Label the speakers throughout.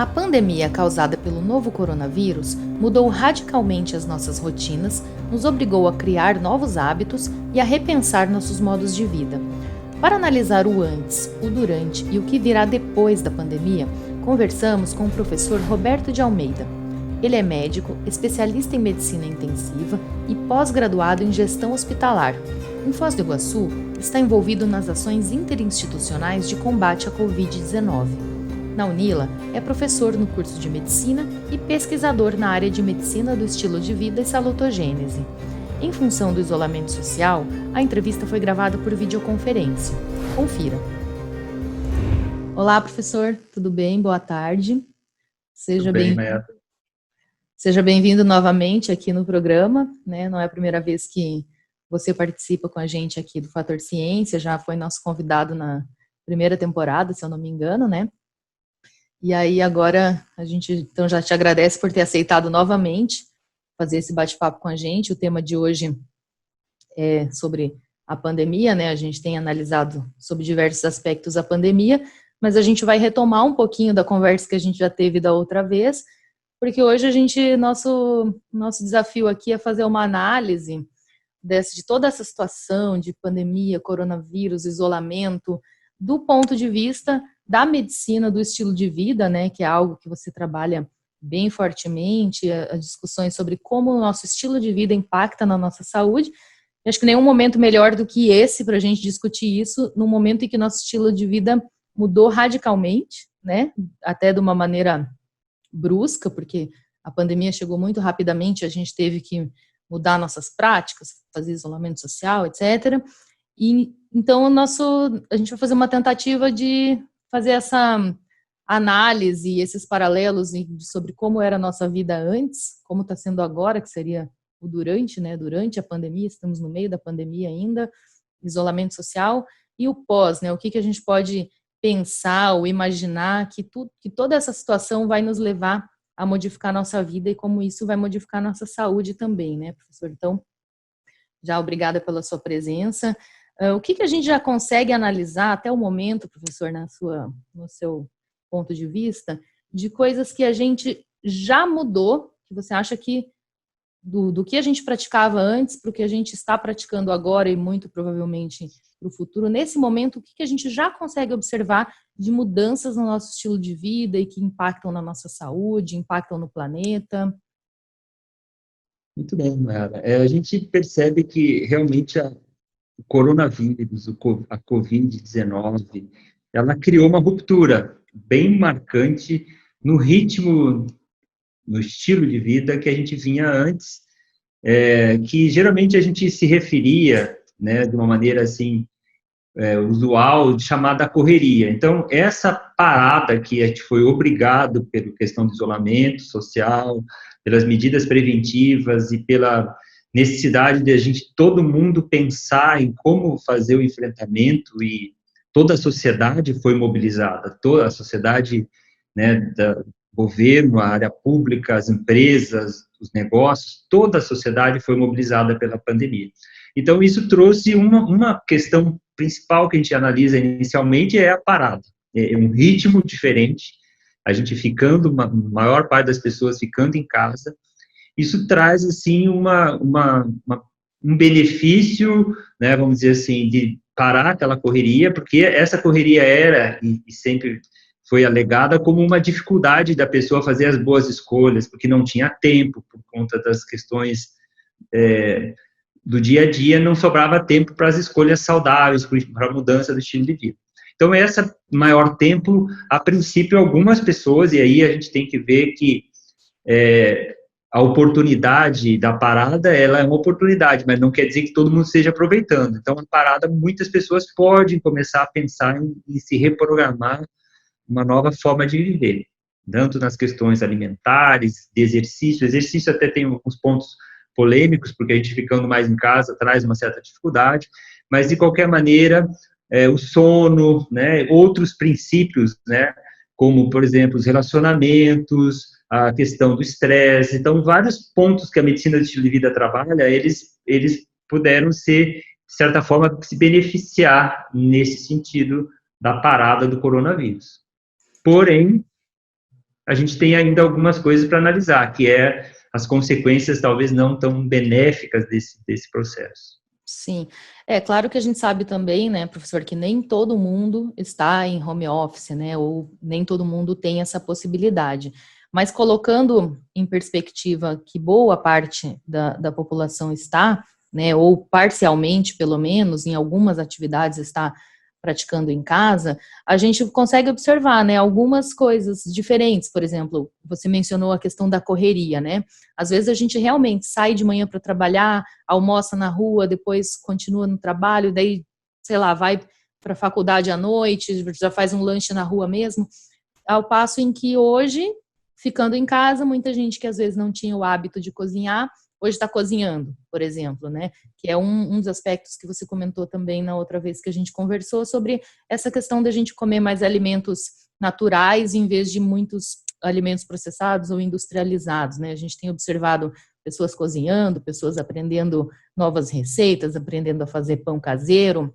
Speaker 1: A pandemia causada pelo novo coronavírus mudou radicalmente as nossas rotinas, nos obrigou a criar novos hábitos e a repensar nossos modos de vida. Para analisar o antes, o durante e o que virá depois da pandemia, conversamos com o professor Roberto de Almeida. Ele é médico, especialista em medicina intensiva e pós-graduado em gestão hospitalar. Em Foz do Iguaçu, está envolvido nas ações interinstitucionais de combate à Covid-19. Na UNILA, é professor no curso de Medicina e pesquisador na área de Medicina do Estilo de Vida e Salutogênese. Em função do isolamento social, a entrevista foi gravada por videoconferência. Confira. Olá, professor, tudo bem? Boa tarde.
Speaker 2: Tudo bem, Maia.
Speaker 1: Seja bem-vindo novamente aqui no programa, né? Não é a primeira vez que você participa com a gente aqui do Fator Ciência, já foi nosso convidado na primeira temporada, se eu não me engano, né? E aí agora a gente então já te agradece por ter aceitado novamente fazer esse bate-papo com a gente. O tema de hoje é sobre a pandemia, né? A gente tem analisado sobre diversos aspectos a pandemia, mas a gente vai retomar um pouquinho da conversa que a gente já teve da outra vez, porque hoje nosso desafio aqui é fazer uma análise de toda essa situação de pandemia, coronavírus, isolamento, do ponto de vista da medicina do estilo de vida, né, que é algo que você trabalha bem fortemente, as discussões sobre como o nosso estilo de vida impacta na nossa saúde. Eu acho que nenhum momento melhor do que esse para a gente discutir isso, no momento em que nosso estilo de vida mudou radicalmente, né, até de uma maneira brusca, porque a pandemia chegou muito rapidamente, a gente teve que mudar nossas práticas, fazer isolamento social, etc. E então a gente vai fazer uma tentativa de fazer essa análise, esses paralelos sobre como era a nossa vida antes, como está sendo agora, que seria o durante, né? Durante a pandemia, estamos no meio da pandemia ainda, isolamento social, e o pós, né? O que a gente pode pensar ou imaginar que toda essa situação vai nos levar a modificar a nossa vida e como isso vai modificar a nossa saúde também, né, professor? Então, já obrigada pela sua presença. O que a gente já consegue analisar até o momento, professor, no seu ponto de vista, de coisas que a gente já mudou, que você acha que do que a gente praticava antes para o que a gente está praticando agora e muito provavelmente para o futuro, nesse momento, o que a gente já consegue observar de mudanças no nosso estilo de vida e que impactam na nossa saúde, impactam no planeta?
Speaker 2: Muito bem, Mayara. A gente percebe que realmente o coronavírus, a Covid-19, ela criou uma ruptura bem marcante no ritmo, no estilo de vida que a gente vinha antes, que geralmente a gente se referia, né, de uma maneira assim, usual, chamada correria. Então, essa parada que a gente foi obrigado pela questão do isolamento social, pelas medidas preventivas e pela necessidade de a gente, todo mundo, pensar em como fazer o enfrentamento, e toda a sociedade foi mobilizada, toda a sociedade, né, do governo, a área pública, as empresas, os negócios, toda a sociedade foi mobilizada pela pandemia. Então, isso trouxe uma questão principal que a gente analisa inicialmente, é a parada. É um ritmo diferente, a gente ficando, a maior parte das pessoas ficando em casa. Isso traz, assim, um benefício, né, vamos dizer assim, de parar aquela correria, porque essa correria era, e sempre foi alegada, como uma dificuldade da pessoa fazer as boas escolhas, porque não tinha tempo, por conta das questões do dia a dia, não sobrava tempo para as escolhas saudáveis, para a mudança do estilo de vida. Então, esse maior tempo, a princípio, algumas pessoas, e aí a gente tem que ver que a oportunidade da parada, ela é uma oportunidade, mas não quer dizer que todo mundo esteja aproveitando. Então, a parada, muitas pessoas podem começar a pensar em se reprogramar uma nova forma de viver, tanto nas questões alimentares, de exercício. Exercício até tem alguns pontos polêmicos, porque a gente ficando mais em casa traz uma certa dificuldade, mas de qualquer maneira, o sono, né, outros princípios, né, como, por exemplo, os relacionamentos, a questão do estresse. Então, vários pontos que a medicina do estilo de vida trabalha, eles puderam ser, de certa forma, se beneficiar nesse sentido da parada do coronavírus. Porém, a gente tem ainda algumas coisas para analisar, que é as consequências talvez não tão benéficas desse processo.
Speaker 1: Sim, é claro que a gente sabe também, né, professor, que nem todo mundo está em home office, né, ou nem todo mundo tem essa possibilidade. Mas colocando em perspectiva que boa parte da população está, né, ou parcialmente, pelo menos, em algumas atividades está praticando em casa, a gente consegue observar, né, algumas coisas diferentes. Por exemplo, você mencionou a questão da correria, né? Às vezes a gente realmente sai de manhã para trabalhar, almoça na rua, depois continua no trabalho, daí, sei lá, vai para a faculdade à noite, já faz um lanche na rua mesmo, ao passo em que hoje, ficando em casa, muita gente que às vezes não tinha o hábito de cozinhar, hoje está cozinhando, por exemplo, né? Que é um dos aspectos que você comentou também na outra vez que a gente conversou sobre essa questão da gente comer mais alimentos naturais em vez de muitos alimentos processados ou industrializados, né? A gente tem observado pessoas cozinhando, pessoas aprendendo novas receitas, aprendendo a fazer pão caseiro,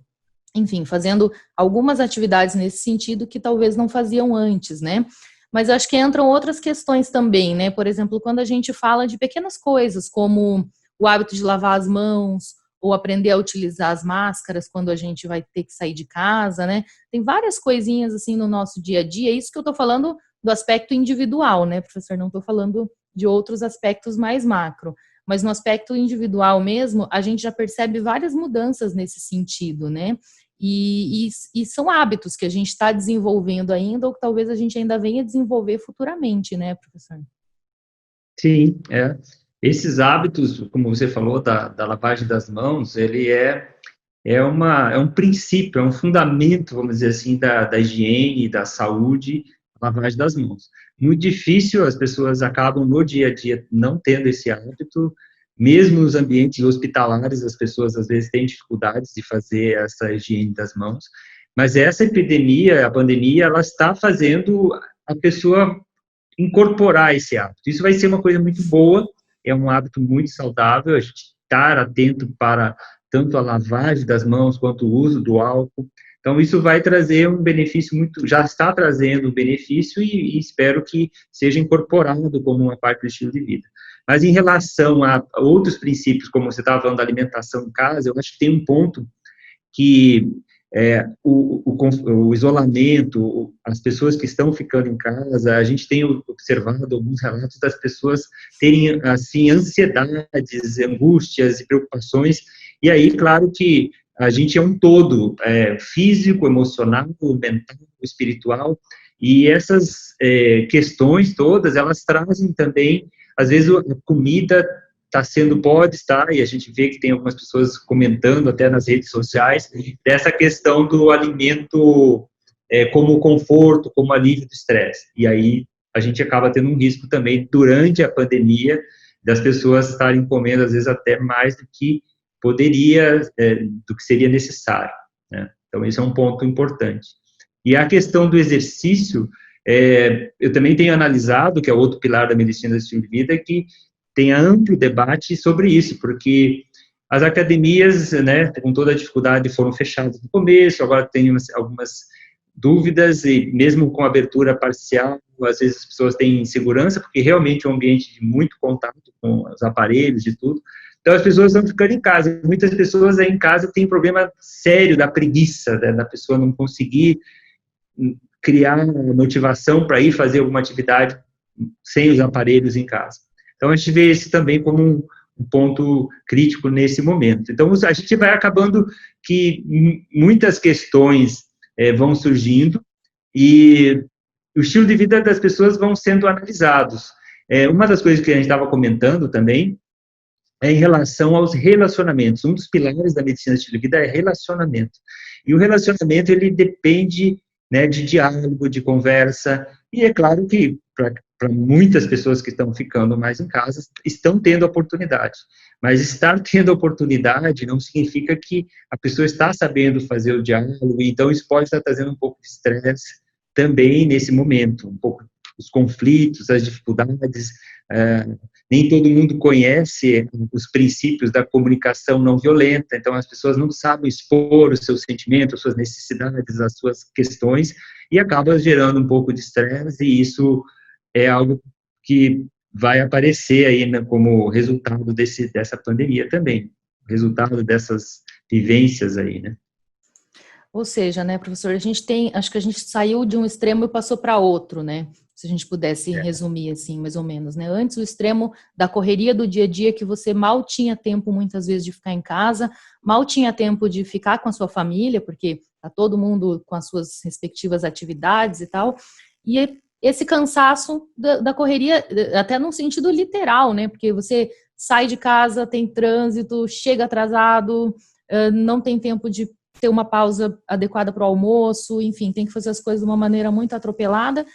Speaker 1: enfim, fazendo algumas atividades nesse sentido que talvez não faziam antes, né? Mas acho que entram outras questões também, né? Por exemplo, quando a gente fala de pequenas coisas, como o hábito de lavar as mãos, ou aprender a utilizar as máscaras quando a gente vai ter que sair de casa, né? Tem várias coisinhas assim no nosso dia a dia, isso que eu estou falando do aspecto individual, né, professor? Não estou falando de outros aspectos mais macro. Mas no aspecto individual mesmo, a gente já percebe várias mudanças nesse sentido, né? E são hábitos que a gente está desenvolvendo ainda, ou que talvez a gente ainda venha desenvolver futuramente, né, professor?
Speaker 2: Sim, é. Esses hábitos, como você falou, da lavagem das mãos, ele é um princípio, é um fundamento, vamos dizer assim, da higiene, da saúde, a lavagem das mãos. Muito difícil, as pessoas acabam no dia a dia não tendo esse hábito, mesmo nos ambientes hospitalares, as pessoas às vezes têm dificuldades de fazer essa higiene das mãos, mas essa epidemia, a pandemia, ela está fazendo a pessoa incorporar esse hábito. Isso vai ser uma coisa muito boa, é um hábito muito saudável, a gente estar atento para tanto a lavagem das mãos quanto o uso do álcool. Então, isso vai trazer um benefício muito, já está trazendo um benefício e espero que seja incorporado como uma parte do estilo de vida. Mas em relação a outros princípios, como você estava falando da alimentação em casa, eu acho que tem um ponto que o isolamento, as pessoas que estão ficando em casa, a gente tem observado alguns relatos das pessoas terem, assim, ansiedades, angústias e preocupações, e aí, claro que a gente é um todo, físico, emocional, mental, espiritual, e essas questões todas, elas trazem também, às vezes, a comida pode estar, e a gente vê que tem algumas pessoas comentando até nas redes sociais, dessa questão do alimento como conforto, como alívio do estresse. E aí a gente acaba tendo um risco também, durante a pandemia, das pessoas estarem comendo, às vezes, até mais do que poderia, do que seria necessário, né? Então, esse é um ponto importante. E a questão do exercício, eu também tenho analisado, que é outro pilar da medicina do estilo de vida, que tem amplo debate sobre isso, porque as academias, né, com toda a dificuldade, foram fechadas no começo, agora tem algumas dúvidas, e mesmo com abertura parcial, às vezes as pessoas têm insegurança, porque realmente é um ambiente de muito contato com os aparelhos e tudo, então as pessoas estão ficando em casa. Muitas pessoas aí em casa têm problema sério da preguiça, né, da pessoa não conseguir criar motivação para ir fazer alguma atividade sem os aparelhos em casa. Então, a gente vê esse também como um ponto crítico nesse momento. Então, a gente vai acabando que muitas questões vão surgindo e o estilo de vida das pessoas vão sendo analisados. Uma das coisas que a gente estava comentando também é em relação aos relacionamentos. Um dos pilares da medicina do estilo de vida é relacionamento. E o relacionamento, ele depende, né, de diálogo, de conversa, e é claro que para muitas pessoas que estão ficando mais em casa, estão tendo oportunidade. Mas estar tendo oportunidade não significa que a pessoa está sabendo fazer o diálogo, então isso pode estar trazendo um pouco de estresse também nesse momento, um pouco os conflitos, as dificuldades. Nem todo mundo conhece os princípios da comunicação não violenta, então as pessoas não sabem expor os seus sentimentos, as suas necessidades, as suas questões, e acaba gerando um pouco de estresse, e isso é algo que vai aparecer aí, né, como resultado dessa pandemia também, resultado dessas vivências aí, né?
Speaker 1: Ou seja, né, professor, acho que a gente saiu de um extremo e passou para outro, né? Se a gente pudesse
Speaker 2: É.
Speaker 1: resumir assim, mais ou menos, né? Antes o extremo da correria do dia a dia, que você mal tinha tempo muitas vezes de ficar em casa, mal tinha tempo de ficar com a sua família, porque tá todo mundo com as suas respectivas atividades e tal. E esse cansaço da correria, até num sentido literal, né? Porque você sai de casa, tem trânsito, chega atrasado, não tem tempo de ter uma pausa adequada para o almoço, enfim, tem que fazer as coisas de uma maneira muito atropelada.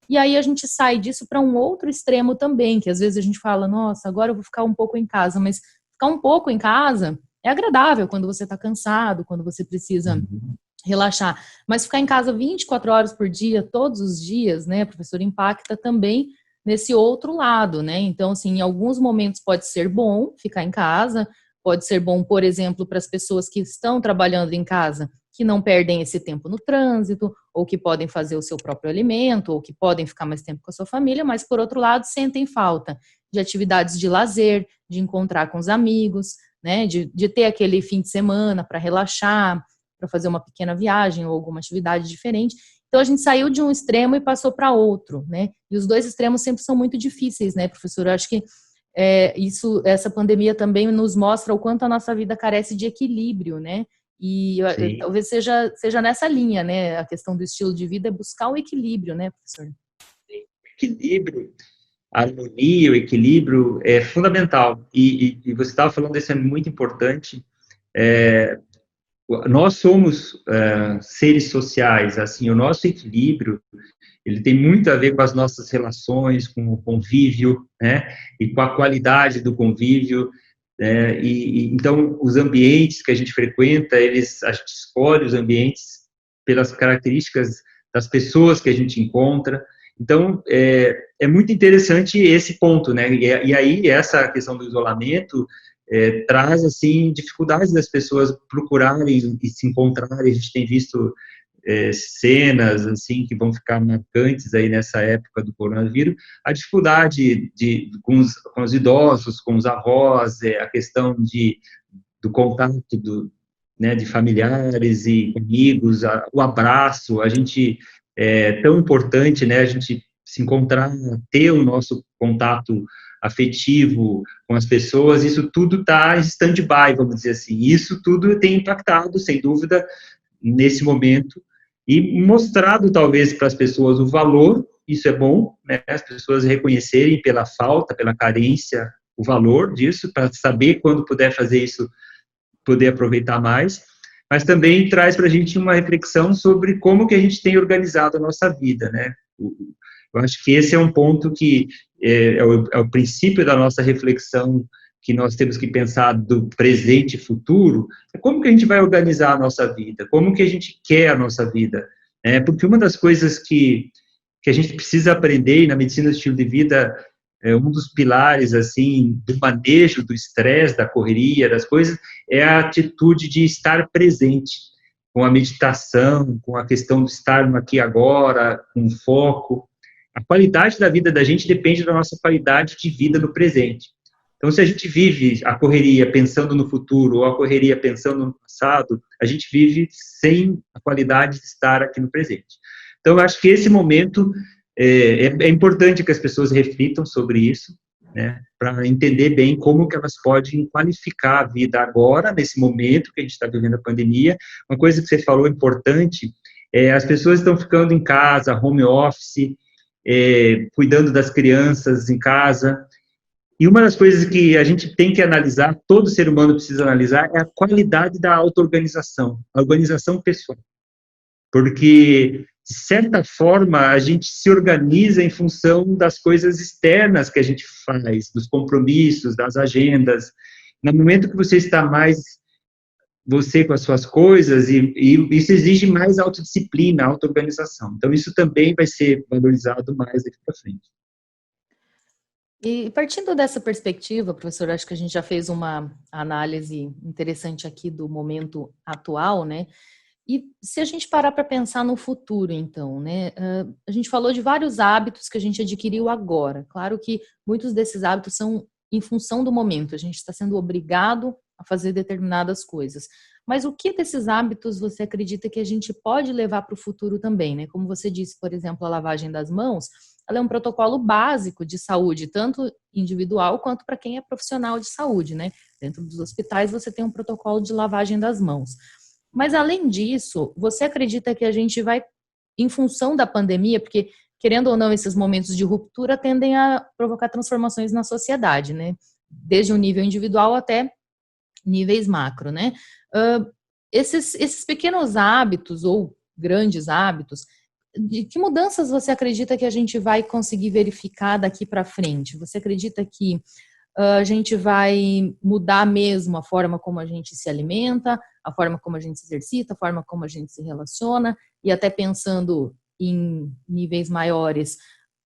Speaker 1: E aí a gente sai disso para um outro extremo também, que às vezes a gente fala, nossa, agora eu vou ficar um pouco em casa, mas ficar um pouco em casa é agradável quando você está cansado, quando você precisa
Speaker 2: Uhum.
Speaker 1: relaxar. Mas ficar em casa 24 horas por dia, todos os dias, né, professor, impacta também nesse outro lado, né? Então, assim, em alguns momentos pode ser bom ficar em casa, pode ser bom, por exemplo, para as pessoas que estão trabalhando em casa, que não perdem esse tempo no trânsito, ou que podem fazer o seu próprio alimento, ou que podem ficar mais tempo com a sua família, mas, por outro lado, sentem falta de atividades de lazer, de encontrar com os amigos, né, de ter aquele fim de semana para relaxar, para fazer uma pequena viagem ou alguma atividade diferente. Então a gente saiu de um extremo e passou para outro, né? E os dois extremos sempre são muito difíceis, né, professor? Eu acho que essa pandemia também nos mostra o quanto a nossa vida carece de equilíbrio, né? E
Speaker 2: Sim.
Speaker 1: talvez seja nessa linha, né? A questão do estilo de vida é buscar o equilíbrio, né, professor?
Speaker 2: Equilíbrio, a harmonia, o equilíbrio é fundamental. E você estava falando, isso é muito importante. É, nós somos seres sociais, assim, o nosso equilíbrio, ele tem muito a ver com as nossas relações, com o convívio, né, e com a qualidade do convívio, né, então os ambientes que a gente frequenta, a gente escolhe os ambientes pelas características das pessoas que a gente encontra. Então é muito interessante esse ponto, né, e aí essa questão do isolamento traz assim dificuldades das pessoas procurarem e se encontrarem. A gente tem visto cenas assim que vão ficar marcantes aí nessa época do coronavírus, a dificuldade com os idosos, com os avós, a questão do contato né, de familiares e amigos, o abraço, a gente é tão importante, né, a gente se encontrar, ter o nosso contato afetivo com as pessoas, isso tudo está em stand-by, vamos dizer assim, isso tudo tem impactado, sem dúvida, nesse momento, e mostrado talvez para as pessoas o valor, isso é bom, né, as pessoas reconhecerem pela falta, pela carência, o valor disso, para saber quando puder fazer isso, poder aproveitar mais, mas também traz para a gente uma reflexão sobre como que a gente tem organizado a nossa vida, né? Eu acho que esse é um ponto que é o princípio da nossa reflexão, que nós temos que pensar do presente e futuro, é como que a gente vai organizar a nossa vida, como que a gente quer a nossa vida, né? Porque uma das coisas que a gente precisa aprender, e na medicina do estilo de vida, um dos pilares, assim, do manejo do estresse, da correria, das coisas, é a atitude de estar presente, com a meditação, com a questão de estar no aqui e agora, com foco. A qualidade da vida da gente depende da nossa qualidade de vida no presente. Então, se a gente vive a correria pensando no futuro ou a correria pensando no passado, a gente vive sem a qualidade de estar aqui no presente. Então, eu acho que esse momento é importante que as pessoas reflitam sobre isso, né, para entender bem como que elas podem qualificar a vida agora, nesse momento que a gente está vivendo a pandemia. Uma coisa que você falou importante, as pessoas estão ficando em casa, home office, cuidando das crianças em casa, e uma das coisas que a gente tem que analisar, todo ser humano precisa analisar, é a qualidade da auto-organização, a organização pessoal. Porque, de certa forma, a gente se organiza em função das coisas externas que a gente faz, dos compromissos, das agendas. No momento que você está mais você com as suas coisas, e isso exige mais autodisciplina, auto-organização. Então, isso também vai ser valorizado mais daqui para frente.
Speaker 1: E partindo dessa perspectiva, professor, acho que a gente já fez uma análise interessante aqui do momento atual, né? E se a gente parar para pensar no futuro, então, né? A gente falou de vários hábitos que a gente adquiriu agora. Claro que muitos desses hábitos são em função do momento. A gente está sendo obrigado a fazer determinadas coisas. Mas o que desses hábitos você acredita que a gente pode levar para o futuro também, né? Como você disse, por exemplo, a lavagem das mãos, ela é um protocolo básico de saúde, tanto individual quanto para quem é profissional de saúde, né? Dentro dos hospitais você tem um protocolo de lavagem das mãos. Mas além disso, você acredita que a gente vai, em função da pandemia, porque querendo ou não, esses momentos de ruptura tendem a provocar transformações na sociedade, né? Desde o nível individual até níveis macro, né? Esses pequenos hábitos ou grandes hábitos, de que mudanças você acredita que a gente vai conseguir verificar daqui para frente? Você acredita que a gente vai mudar mesmo a forma como a gente se alimenta, a forma como a gente se exercita, a forma como a gente se relaciona, e até pensando em níveis maiores,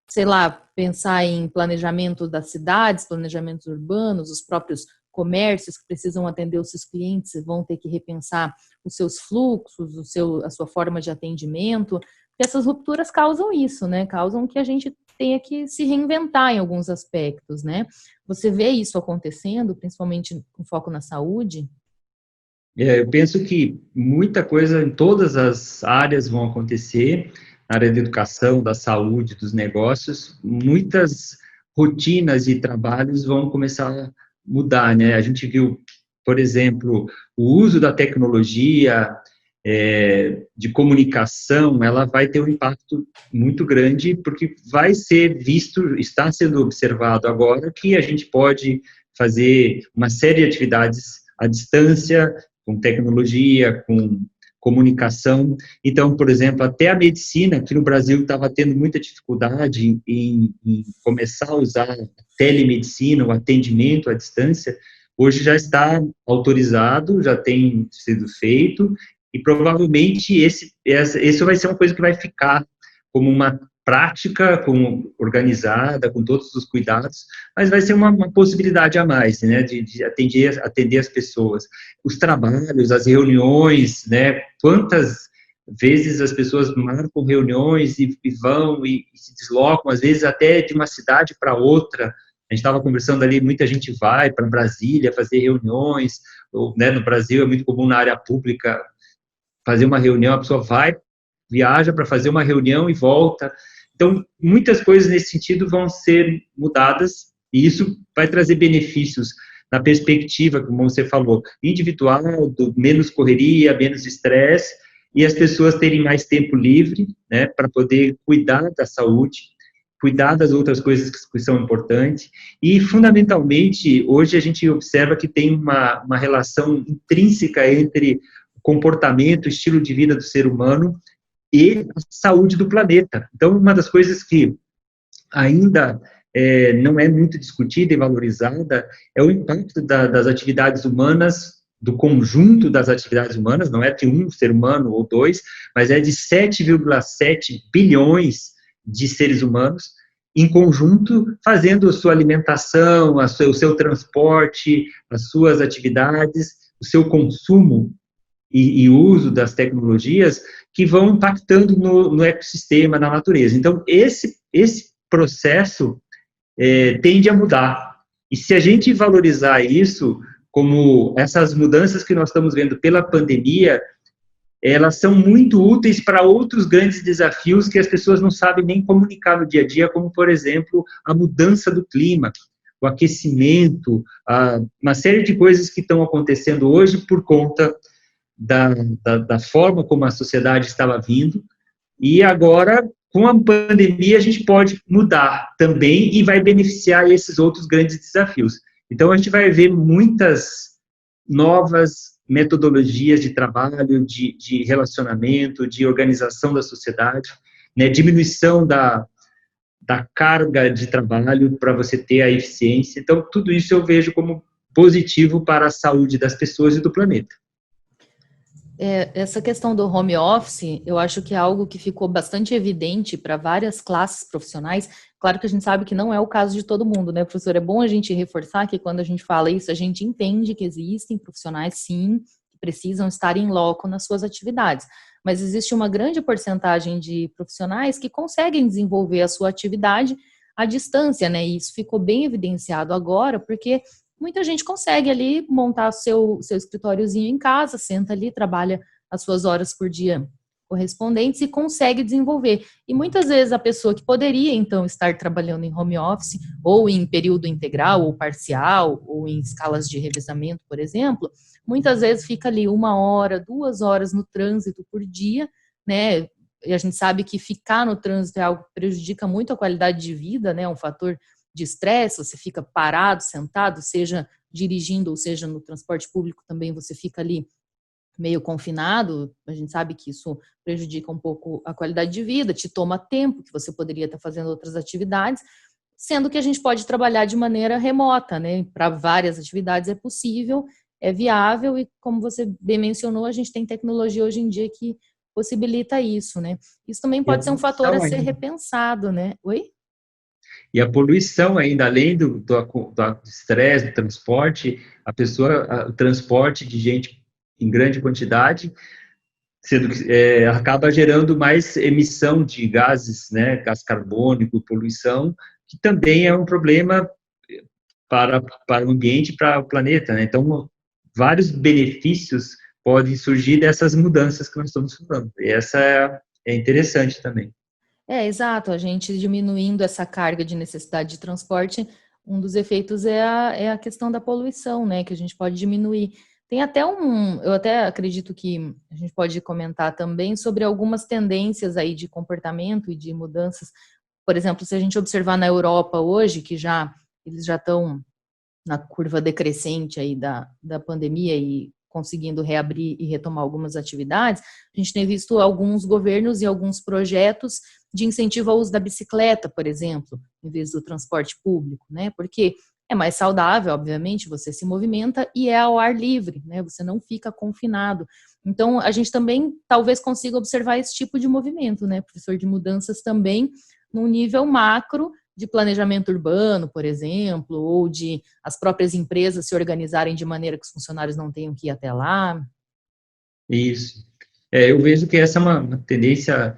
Speaker 1: sei lá, pensar em planejamento das cidades, planejamentos urbanos, os próprios comércios que precisam atender os seus clientes vão ter que repensar os seus fluxos, a sua forma de atendimento, porque essas rupturas causam isso, né? Causam que a gente tenha que se reinventar em alguns aspectos, né? Você vê isso acontecendo, principalmente com foco na saúde?
Speaker 2: Eu penso que muita coisa em todas as áreas vão acontecer, na área da educação, da saúde, dos negócios, muitas rotinas e trabalhos vão começar a mudar, né? A gente viu, por exemplo, o uso da tecnologia, de comunicação, ela vai ter um impacto muito grande, porque vai ser visto, está sendo observado agora, que a gente pode fazer uma série de atividades à distância, com tecnologia, com comunicação. Então, por exemplo, até a medicina, que no Brasil estava tendo muita dificuldade em começar a usar a telemedicina, o atendimento à distância, hoje já está autorizado, já tem sido feito, e provavelmente esse vai ser uma coisa que vai ficar como uma prática, organizada, com todos os cuidados, mas vai ser uma possibilidade a mais, né, de atender as pessoas. Os trabalhos, as reuniões, né, quantas vezes as pessoas marcam reuniões e vão e se deslocam, às vezes até de uma cidade para outra. A gente estava conversando ali, muita gente vai para Brasília fazer reuniões, ou, né, no Brasil é muito comum na área pública fazer uma reunião, a pessoa vai, viaja para fazer uma reunião e volta. Então, muitas coisas nesse sentido vão ser mudadas e isso vai trazer benefícios na perspectiva, como você falou, individual, do menos correria, menos estresse, e as pessoas terem mais tempo livre, né, para poder cuidar da saúde, cuidar das outras coisas que são importantes, e, fundamentalmente, hoje a gente observa que tem uma relação intrínseca entre comportamento, estilo de vida do ser humano e a saúde do planeta. Então, uma das coisas que ainda não é muito discutida e valorizada é o impacto das atividades humanas, do conjunto das atividades humanas, não é de um ser humano ou dois, mas é de 7,7 bilhões de seres humanos em conjunto, fazendo a sua alimentação, o seu transporte, as suas atividades, o seu consumo e uso das tecnologias que vão impactando no ecossistema, na natureza. Então, esse processo tende a mudar. E se a gente valorizar isso, como essas mudanças que nós estamos vendo pela pandemia, elas são muito úteis para outros grandes desafios que as pessoas não sabem nem comunicar no dia a dia, como, por exemplo, a mudança do clima, o aquecimento, uma série de coisas que estão acontecendo hoje por conta da forma como a sociedade estava vindo, e agora, com a pandemia, a gente pode mudar também e vai beneficiar esses outros grandes desafios. Então, a gente vai ver muitas novas metodologias de trabalho, de relacionamento, de organização da sociedade, né, diminuição da carga de trabalho para você ter a eficiência. Então, tudo isso eu vejo como positivo para a saúde das pessoas e do planeta.
Speaker 1: Essa questão do home office, eu acho que é algo que ficou bastante evidente para várias classes profissionais. Claro que a gente sabe que não é o caso de todo mundo, né, professor? É bom a gente reforçar que quando a gente fala isso, a gente entende que existem profissionais, sim, que precisam estar em loco nas suas atividades. Mas existe uma grande porcentagem de profissionais que conseguem desenvolver a sua atividade à distância, né? E isso ficou bem evidenciado agora, porque muita gente consegue ali montar seu escritóriozinho em casa, senta ali, trabalha as suas horas por dia correspondentes e consegue desenvolver. E muitas vezes a pessoa que poderia, então, estar trabalhando em home office, ou em período integral, ou parcial, ou em escalas de revezamento, por exemplo, muitas vezes fica ali 1 hora, 2 horas no trânsito por dia, né? E a gente sabe que ficar no trânsito é algo que prejudica muito a qualidade de vida, né? Um fator de estresse, você fica parado, sentado, seja dirigindo ou seja no transporte público também, você fica ali meio confinado, a gente sabe que isso prejudica um pouco a qualidade de vida, te toma tempo que você poderia estar fazendo outras atividades, sendo que a gente pode trabalhar de maneira remota, né? Para várias atividades é possível, é viável e, como você bem mencionou, a gente tem tecnologia hoje em dia que possibilita isso, né? Isso também
Speaker 2: E a
Speaker 1: pode ser um fator a
Speaker 2: poluição
Speaker 1: ser
Speaker 2: ainda.
Speaker 1: repensado, né? Oi?
Speaker 2: E a poluição ainda, além do estresse, do transporte, o transporte de gente em grande quantidade, sendo que acaba gerando mais emissão de gases, né, gás carbônico, poluição, que também é um problema para o ambiente, para o planeta, né? Então, vários benefícios podem surgir dessas mudanças que nós estamos falando. E essa é interessante também.
Speaker 1: Exato, a gente diminuindo essa carga de necessidade de transporte, um dos efeitos é a questão da poluição, né, que a gente pode diminuir. Tem até eu até acredito que a gente pode comentar também sobre algumas tendências aí de comportamento e de mudanças. Por exemplo, se a gente observar na Europa hoje, que eles já estão na curva decrescente aí da pandemia e conseguindo reabrir e retomar algumas atividades, a gente tem visto alguns governos e alguns projetos de incentivo ao uso da bicicleta, por exemplo, em vez do transporte público, né? Porque é mais saudável, obviamente, você se movimenta e é ao ar livre, né? Você não fica confinado. Então, a gente também talvez consiga observar esse tipo de movimento, né, professor, de mudanças também num nível macro de planejamento urbano, por exemplo, ou de as próprias empresas se organizarem de maneira que os funcionários não tenham que ir até lá.
Speaker 2: Isso. Eu vejo que essa é uma tendência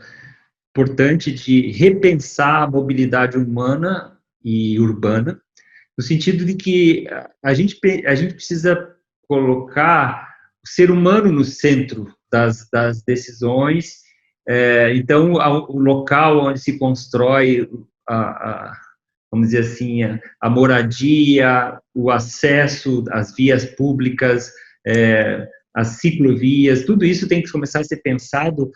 Speaker 2: importante de repensar a mobilidade humana e urbana, no sentido de que a gente precisa colocar o ser humano no centro das decisões. Então, o local onde se constrói vamos dizer assim, a moradia, o acesso às vias públicas, as ciclovias, tudo isso tem que começar a ser pensado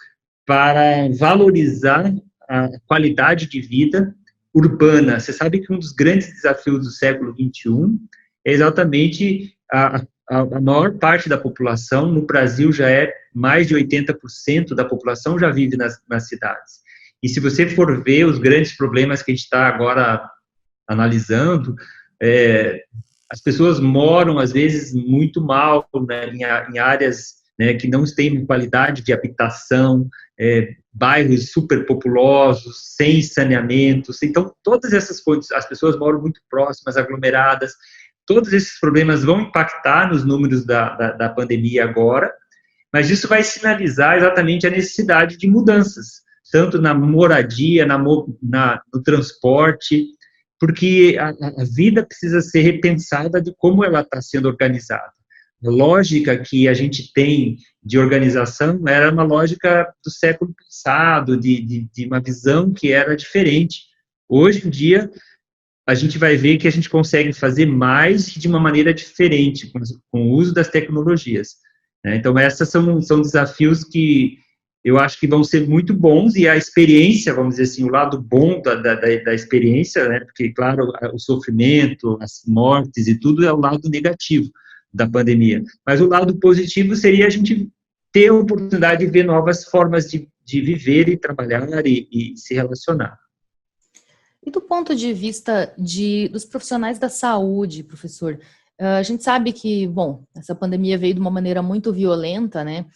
Speaker 2: para valorizar a qualidade de vida urbana. Você sabe que um dos grandes desafios do século XXI é exatamente a maior parte da população, no Brasil já é mais de 80% da população já vive nas cidades. E se você for ver os grandes problemas que a gente está agora analisando, as pessoas moram, às vezes, muito mal, né, em áreas, né, que não têm qualidade de habitação, bairros superpopulosos, sem saneamento. Então, todas essas coisas, as pessoas moram muito próximas, aglomeradas, todos esses problemas vão impactar nos números da pandemia agora, mas isso vai sinalizar exatamente a necessidade de mudanças, tanto na moradia, no transporte, porque a vida precisa ser repensada de como ela está sendo organizada. A lógica que a gente tem de organização era uma lógica do século passado, de uma visão que era diferente. Hoje em dia, a gente vai ver que a gente consegue fazer mais de uma maneira diferente, com o uso das tecnologias. Então, esses são desafios que eu acho que vão ser muito bons, e a experiência, vamos dizer assim, o lado bom da experiência, né, porque, claro, o sofrimento, as mortes e tudo é o lado negativo da pandemia, mas o lado positivo seria a gente ter a oportunidade de ver novas formas de viver e trabalhar e se relacionar.
Speaker 1: E do ponto de vista dos profissionais da saúde, professor, a gente sabe que, bom, essa pandemia veio de uma maneira muito violenta, né?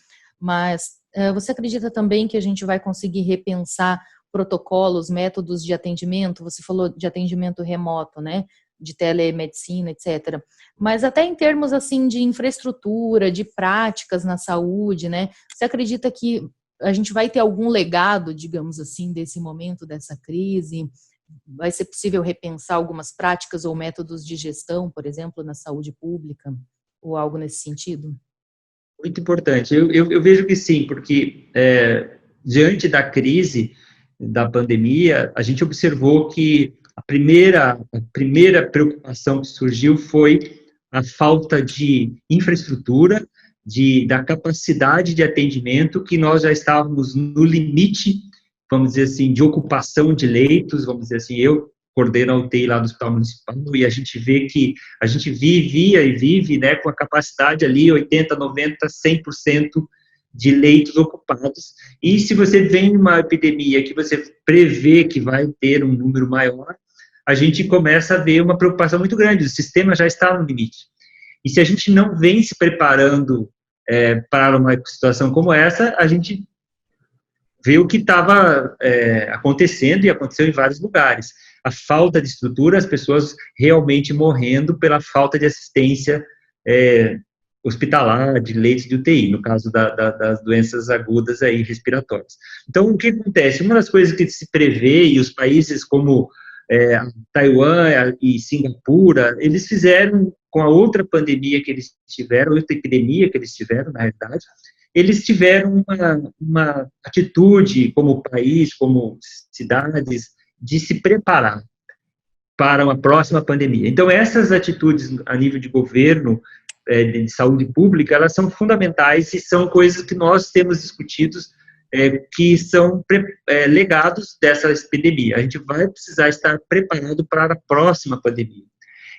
Speaker 1: Mas você acredita também que a gente vai conseguir repensar protocolos, métodos de atendimento? Você falou de atendimento remoto, né? de telemedicina, etc. Mas até em termos, assim, de infraestrutura, de práticas na saúde, né? Você acredita que a gente vai ter algum legado, digamos assim, desse momento, dessa crise? Vai ser possível repensar algumas práticas ou métodos de gestão, por exemplo, na saúde pública, ou algo nesse sentido?
Speaker 2: Muito importante. Eu vejo que sim, porque diante da crise da pandemia, a gente observou que a primeira preocupação que surgiu foi a falta de infraestrutura, da capacidade de atendimento, que nós já estávamos no limite, vamos dizer assim, de ocupação de leitos, vamos dizer assim, eu coordeno a UTI lá do Hospital Municipal, e a gente vê que a gente vivia e vive, né, com a capacidade ali, 80, 90, 100% de leitos ocupados, e se você vem uma epidemia que você prevê que vai ter um número maior, a gente começa a ver uma preocupação muito grande, o sistema já está no limite. E se a gente não vem se preparando para uma situação como essa, a gente vê o que estava acontecendo, e aconteceu em vários lugares. A falta de estrutura, as pessoas realmente morrendo pela falta de assistência hospitalar, de leitos de UTI, no caso das doenças agudas aí, respiratórias. Então, o que acontece? Uma das coisas que se prevê, e os países como Taiwan e Singapura, eles fizeram, com a outra pandemia que eles tiveram, outra epidemia que eles tiveram, na realidade, eles tiveram uma atitude como país, como cidades, de se preparar para uma próxima pandemia. Então, essas atitudes a nível de governo, de saúde pública, elas são fundamentais e são coisas que nós temos discutido, que são legados dessa epidemia. A gente vai precisar estar preparado para a próxima pandemia.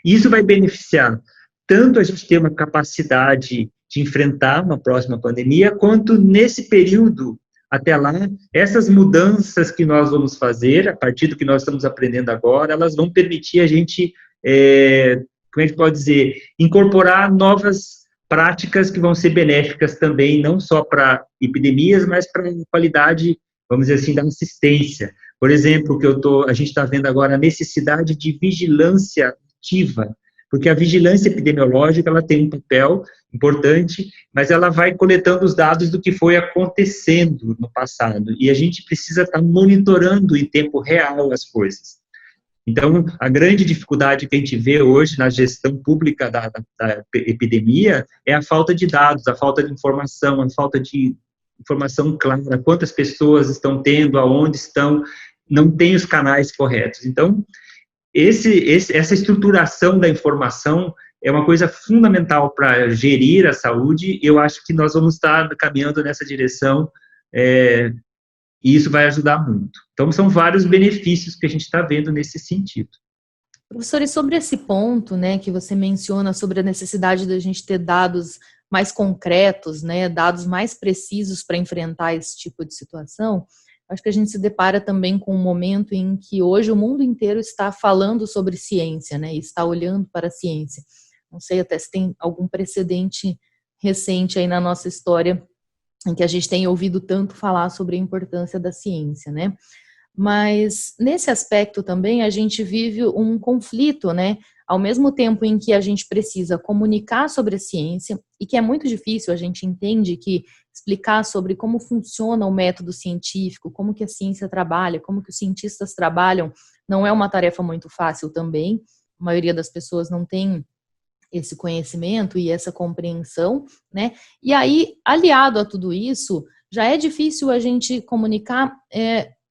Speaker 2: E isso vai beneficiar tanto a gente ter uma capacidade de enfrentar uma próxima pandemia, quanto nesse período, até lá, essas mudanças que nós vamos fazer, a partir do que nós estamos aprendendo agora, elas vão permitir a gente, como a gente pode dizer, incorporar novas práticas que vão ser benéficas também, não só para epidemias, mas para a qualidade, vamos dizer assim, da assistência. Por exemplo, a gente está vendo agora a necessidade de vigilância ativa, porque a vigilância epidemiológica ela tem um papel importante, mas ela vai coletando os dados do que foi acontecendo no passado, e a gente precisa estar monitorando em tempo real as coisas. Então, a grande dificuldade que a gente vê hoje na gestão pública da epidemia é a falta de dados, a falta de informação, a falta de informação clara, quantas pessoas estão tendo, aonde estão, não tem os canais corretos. Então, essa estruturação da informação é uma coisa fundamental para gerir a saúde, e eu acho que nós vamos estar caminhando nessa direção, e isso vai ajudar muito. Então, são vários benefícios que a gente está vendo nesse sentido.
Speaker 1: Professor, e sobre esse ponto, né, que você menciona sobre a necessidade da gente ter dados mais concretos, né, dados mais precisos para enfrentar esse tipo de situação, acho que a gente se depara também com um momento em que hoje o mundo inteiro está falando sobre ciência, né, e está olhando para a ciência. Não sei até se tem algum precedente recente aí na nossa história em que a gente tem ouvido tanto falar sobre a importância da ciência, né? Mas nesse aspecto também a gente vive um conflito, né? Ao mesmo tempo em que a gente precisa comunicar sobre a ciência, e que é muito difícil, a gente entende que explicar sobre como funciona o método científico, como que a ciência trabalha, como que os cientistas trabalham, não é uma tarefa muito fácil também. A maioria das pessoas não tem esse conhecimento e essa compreensão, né? E aí, aliado a tudo isso, já é difícil a gente comunicar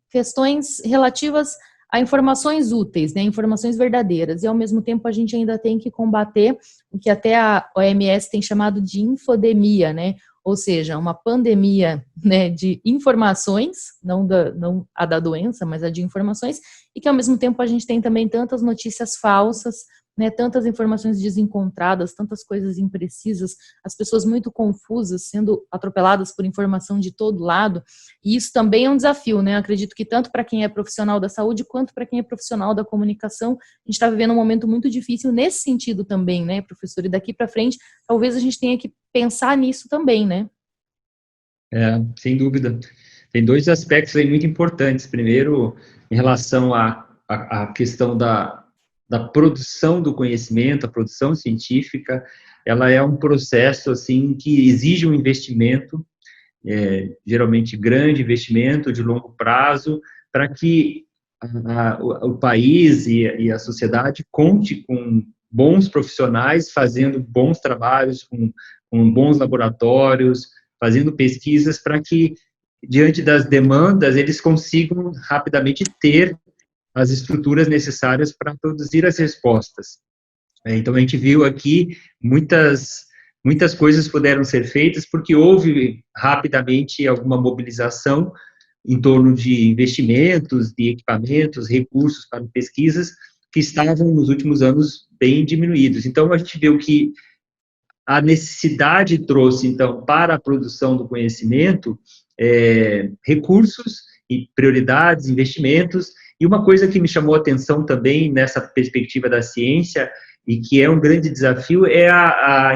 Speaker 1: questões relativas a informações úteis, né, informações verdadeiras, e ao mesmo tempo a gente ainda tem que combater o que até a OMS tem chamado de infodemia, né, ou seja, uma pandemia, né, de informações, não a da doença, mas a de informações, e que ao mesmo tempo a gente tem também tantas notícias falsas, né, tantas informações desencontradas, tantas coisas imprecisas, as pessoas muito confusas, sendo atropeladas por informação de todo lado, e isso também é um desafio, né? Eu acredito que tanto para quem é profissional da saúde, quanto para quem é profissional da comunicação, a gente está vivendo um momento muito difícil nesse sentido também, né, professor? E daqui para frente, talvez a gente tenha que pensar nisso também, né?
Speaker 2: Sem dúvida. Tem dois aspectos aí muito importantes. Primeiro, em relação à questão da da produção do conhecimento, a produção científica, ela é um processo assim que exige um investimento, geralmente grande investimento de longo prazo, para que o país e a sociedade conte com bons profissionais fazendo bons trabalhos, com bons laboratórios, fazendo pesquisas para que, diante das demandas, eles consigam rapidamente ter as estruturas necessárias para produzir as respostas. Então, a gente viu aqui muitas coisas puderam ser feitas porque houve rapidamente alguma mobilização em torno de investimentos, de equipamentos, recursos para pesquisas que estavam nos últimos anos bem diminuídos. Então, a gente viu que a necessidade trouxe, então, para a produção do conhecimento, recursos e prioridades, investimentos, e uma coisa que me chamou a atenção também nessa perspectiva da ciência, e que é um grande desafio, é a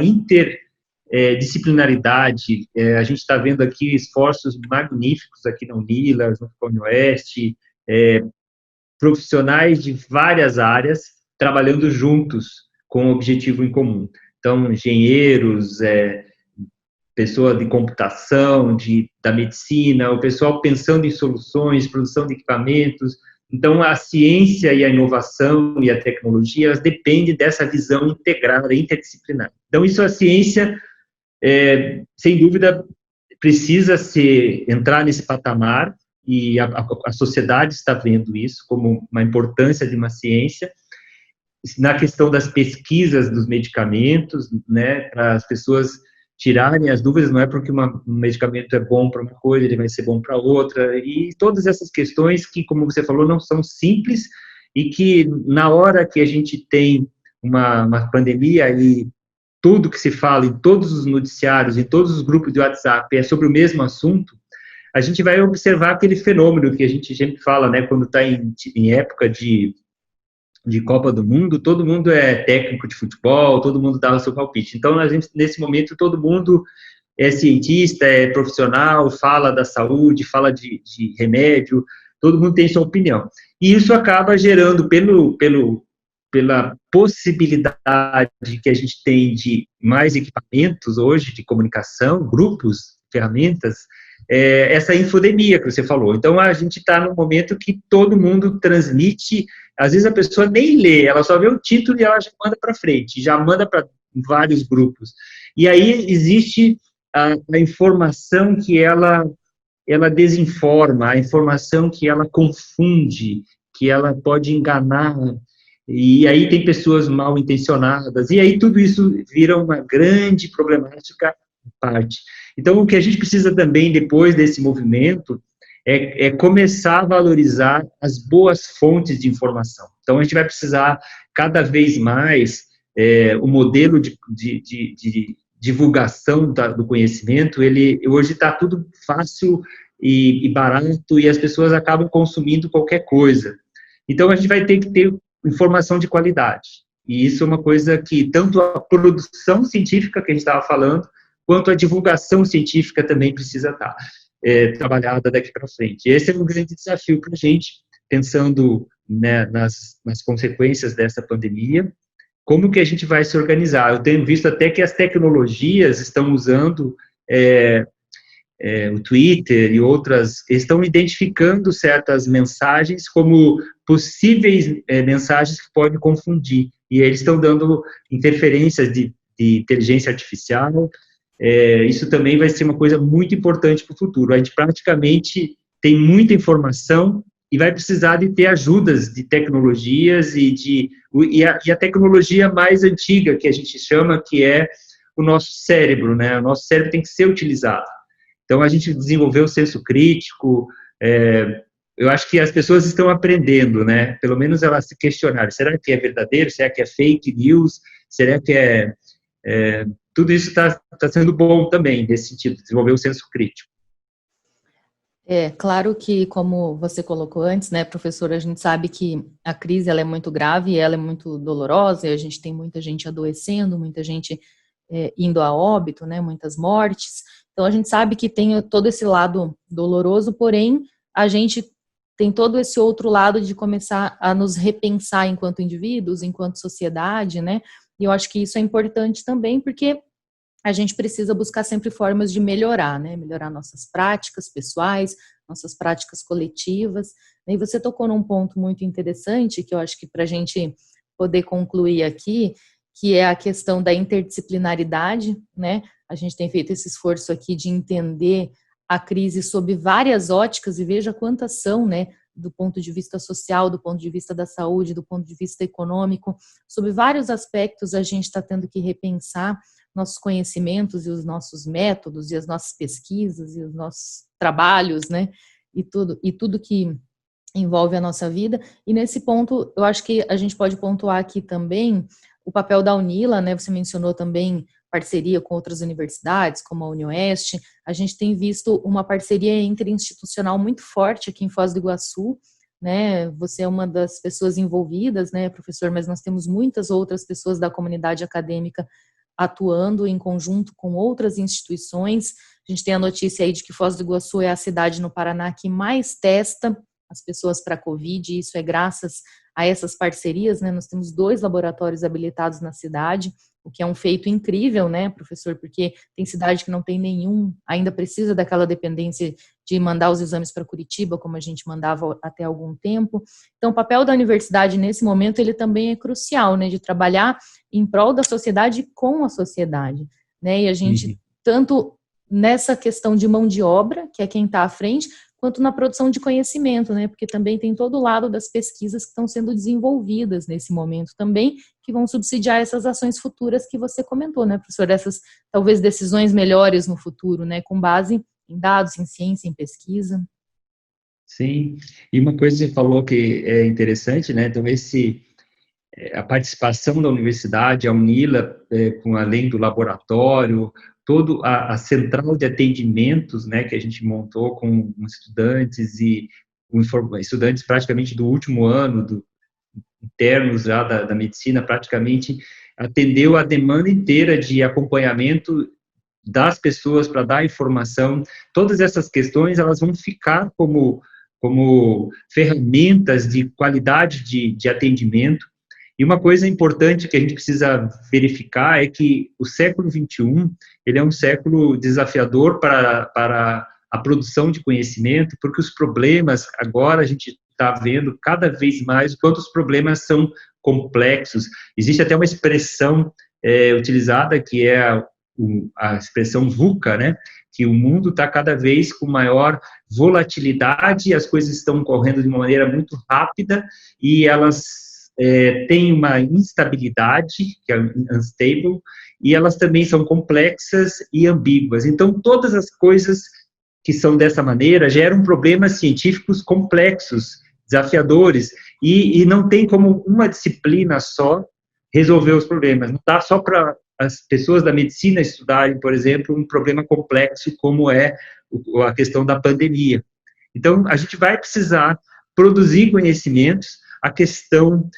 Speaker 2: interdisciplinaridade. A gente está vendo aqui esforços magníficos aqui na Unilas, no Oeste, profissionais de várias áreas trabalhando juntos com um objetivo em comum. Então, engenheiros, pessoa de computação, da medicina, o pessoal pensando em soluções, produção de equipamentos. Então, a ciência e a inovação e a tecnologia, elas dependem dessa visão integrada, interdisciplinar. Então, isso a ciência, sem dúvida, precisa entrar nesse patamar, e a sociedade está vendo isso como uma importância de uma ciência. Na questão das pesquisas dos medicamentos, né, para as pessoas tirarem as dúvidas, não é porque um medicamento é bom para uma coisa, ele vai ser bom para outra, e todas essas questões que, como você falou, não são simples, e que na hora que a gente tem uma pandemia e tudo que se fala em todos os noticiários, em todos os grupos de WhatsApp, é sobre o mesmo assunto, a gente vai observar aquele fenômeno que a gente sempre fala, né, quando está em época de Copa do Mundo, todo mundo é técnico de futebol, todo mundo dá o seu palpite. Então, nesse momento, todo mundo é cientista, é profissional, fala da saúde, fala de remédio, todo mundo tem sua opinião. E isso acaba gerando, pela possibilidade que a gente tem de mais equipamentos hoje de comunicação, grupos, ferramentas, essa infodemia que você falou. Então, a gente está num momento que todo mundo transmite. Às vezes a pessoa nem lê, ela só vê o título e ela já manda para frente, já manda para vários grupos. E aí existe a informação que ela desinforma, a informação que ela confunde, que ela pode enganar, e aí tem pessoas mal intencionadas, e aí tudo isso vira uma grande problemática à parte. Então, o que a gente precisa também, depois desse movimento, é começar a valorizar as boas fontes de informação. Então, a gente vai precisar, cada vez mais, o modelo de divulgação do conhecimento, hoje está tudo fácil e barato, e as pessoas acabam consumindo qualquer coisa. Então, a gente vai ter que ter informação de qualidade. E isso é uma coisa que, tanto a produção científica, que a gente estava falando, quanto a divulgação científica também precisa estar trabalhada daqui para frente. Esse é um grande desafio para a gente, pensando, né, nas consequências dessa pandemia, como que a gente vai se organizar. Eu tenho visto até que as tecnologias estão usando o Twitter e outras, estão identificando certas mensagens como possíveis mensagens que podem confundir, e eles estão dando interferências de inteligência artificial. Isso também vai ser uma coisa muito importante para o futuro. A gente praticamente tem muita informação e vai precisar de ter ajudas de tecnologias e a tecnologia mais antiga, que a gente chama, que é o nosso cérebro, né? O nosso cérebro tem que ser utilizado. Então, a gente desenvolveu o senso crítico. Eu acho que as pessoas estão aprendendo, né? Pelo menos elas se questionaram, será que é verdadeiro? Será que é fake news? Será que tudo isso está sendo bom também, nesse sentido, desenvolver o senso crítico.
Speaker 1: Claro que, como você colocou antes, né, professora, a gente sabe que a crise ela é muito grave e ela é muito dolorosa, e a gente tem muita gente adoecendo, muita gente indo a óbito, né, muitas mortes. Então, a gente sabe que tem todo esse lado doloroso, porém, a gente tem todo esse outro lado de começar a nos repensar enquanto indivíduos, enquanto sociedade, né? E eu acho que isso é importante também, porque a gente precisa buscar sempre formas de melhorar, né? Melhorar nossas práticas pessoais, nossas práticas coletivas. E você tocou num ponto muito interessante, que eu acho que para a gente poder concluir aqui, que é a questão da interdisciplinaridade, né? A gente tem feito esse esforço aqui de entender a crise sob várias óticas, e veja quantas são, né? Do ponto de vista social, do ponto de vista da saúde, do ponto de vista econômico, sob vários aspectos a gente está tendo que repensar nossos conhecimentos e os nossos métodos e as nossas pesquisas e os nossos trabalhos, né? E tudo que envolve a nossa vida. E nesse ponto, eu acho que a gente pode pontuar aqui também o papel da UNILA, né? Você mencionou também parceria com outras universidades, como a UniOeste. A gente tem visto uma parceria interinstitucional muito forte aqui em Foz do Iguaçu, né? Você é uma das pessoas envolvidas, né, professor? Mas nós temos muitas outras pessoas da comunidade acadêmica atuando em conjunto com outras instituições. A gente tem a notícia aí de que Foz do Iguaçu é a cidade no Paraná que mais testa as pessoas para a Covid, e isso é graças a essas parcerias, né? Nós temos 2 laboratórios habilitados na cidade, o que é um feito incrível, né, professor? Porque tem cidade que não tem nenhum, ainda precisa daquela dependência de mandar os exames para Curitiba, como a gente mandava até algum tempo. Então, o papel da universidade nesse momento, ele também é crucial, né, de trabalhar em prol da sociedade e com a sociedade, né? E a gente, tanto nessa questão de mão de obra, que é quem está à frente, quanto na produção de conhecimento, né? Porque também tem todo o lado das pesquisas que estão sendo desenvolvidas nesse momento também, que vão subsidiar essas ações futuras que você comentou, né, professor? Essas, talvez, decisões melhores no futuro, né? Com base em dados, em ciência, em pesquisa.
Speaker 2: Sim, e uma coisa que você falou que é interessante, né? Então, a participação da universidade, a UNILA, com além do laboratório, toda a central de atendimentos, né, que a gente montou com estudantes e com estudantes praticamente do último ano, internos já da medicina, praticamente atendeu a demanda inteira de acompanhamento das pessoas para dar informação. Todas essas questões, elas vão ficar como ferramentas de qualidade de atendimento. E uma coisa importante que a gente precisa verificar é que o século XXI, ele é um século desafiador para a produção de conhecimento, porque os problemas, agora a gente está vendo cada vez mais o quanto os problemas são complexos. Existe até uma expressão utilizada que é a expressão VUCA, né? Que o mundo está cada vez com maior volatilidade, as coisas estão correndo de uma maneira muito rápida e elas têm uma instabilidade, que é unstable, e elas também são complexas e ambíguas. Então, todas as coisas que são dessa maneira geram problemas científicos complexos, desafiadores, e não tem como uma disciplina só resolver os problemas. Não dá só para as pessoas da medicina estudarem, por exemplo, um problema complexo como é a questão da pandemia. Então, a gente vai precisar produzir conhecimentos. A questão,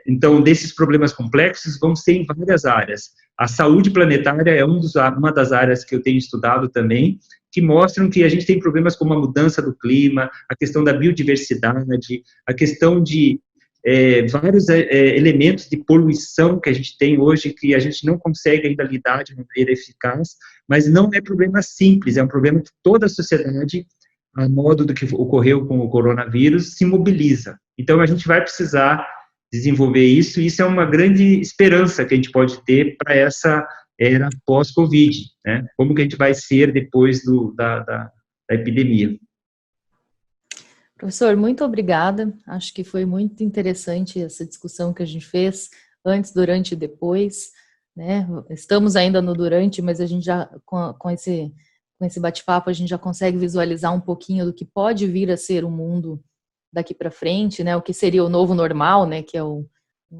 Speaker 2: então, desses problemas complexos vão ser em várias áreas. A saúde planetária é uma das áreas que eu tenho estudado também, que mostram que a gente tem problemas como a mudança do clima, a questão da biodiversidade, a questão de vários elementos de poluição que a gente tem hoje, que a gente não consegue ainda lidar de maneira eficaz, mas não é problema simples, é um problema que toda a sociedade, a modo do que ocorreu com o coronavírus, se mobiliza. Então, a gente vai precisar desenvolver isso, e isso é uma grande esperança que a gente pode ter para essa era pós-Covid, né? Como que a gente vai ser depois da epidemia.
Speaker 1: Professor, muito obrigada. Acho que foi muito interessante essa discussão que a gente fez antes, durante e depois, né? Estamos ainda no durante, mas a gente já, com esse bate-papo, a gente já consegue visualizar um pouquinho do que pode vir a ser o mundo daqui para frente, né? O que seria o novo normal, né? Que é um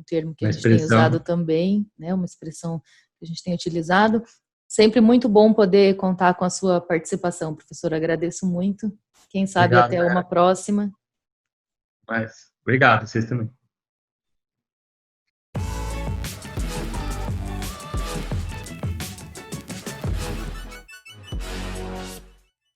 Speaker 1: termo que a gente tem usado também, né? Uma expressão que a gente tem utilizado. Sempre muito bom poder contar com a sua participação, professor. Agradeço muito. Quem sabe
Speaker 2: Obrigado,
Speaker 1: até uma próxima.
Speaker 2: Obrigado, vocês também.